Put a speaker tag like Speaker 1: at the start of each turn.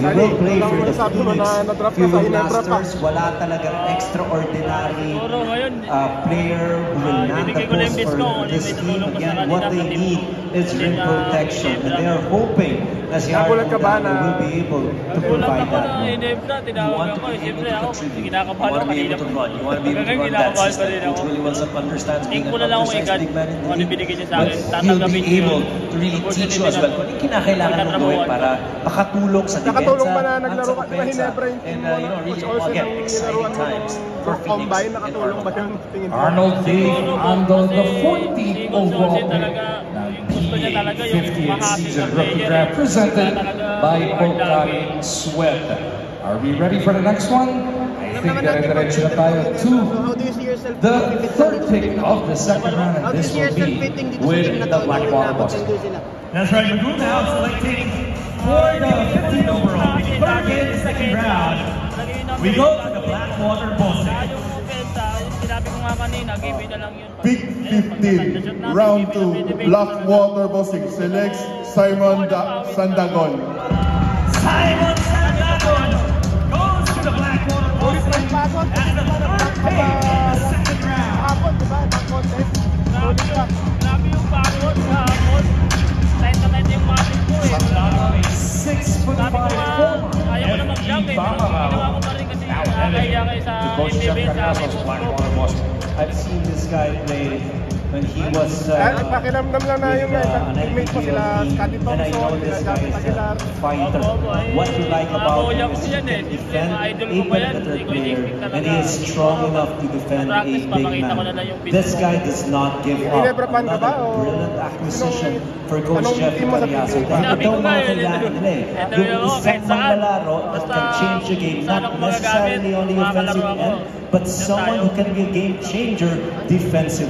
Speaker 1: he will play for the Phoenix Fuel Masters. Wala talagang extraordinary player who will land the post for this team. Again, what they need is rim protection, and they are hoping that si Arnold will be able to provide that.
Speaker 2: You want to be able to contribute. You want to be able to run. You want to be able to run that system. Coach really wants to understand being an undersized big man in the league. But he'll be able to really teach you as well kung kinakailangan mo gawin para makatulong sa depensa, sa depensa, and really again, exciting times for Phoenix and Arnold.
Speaker 3: Arnold Dave handled the 14th overall pick. PA 50th season rookie draft presented by Pocari Sweat. Are we ready for the next one? I think dire-diretso na tayo to the third pick of the second round, and this will be with the Blackwater Boston.
Speaker 4: That's right, Magoon now selecting for the 15th overall pick. Third in the second round, we go to the Blackwater Boston.
Speaker 5: Pick 15, round 2, Blackwater Boston selects Simon Sandagon.
Speaker 4: Simon Sandagon goes to the Blackwater Boston as the third pick in the second round.
Speaker 3: 6'5" Coach Jeff Carrasco's Blackwater Boston.
Speaker 1: I've seen this guy play when he was
Speaker 5: Pakiramdam lang na yung teammate ko sila Scotty
Speaker 1: and I know
Speaker 5: Thompson,
Speaker 1: this
Speaker 5: sila
Speaker 1: guy is a fighter. What you like about him is he can defend even the third player, and he is strong enough to defend a big man. This guy does not give up. Another brilliant acquisition for Coach Jeff Carrasco. Dahil ito mga kailangan nila eh. Yung isang manlalaro that can change the game, not necessarily on the offensive end, but someone who can be a game changer defensively.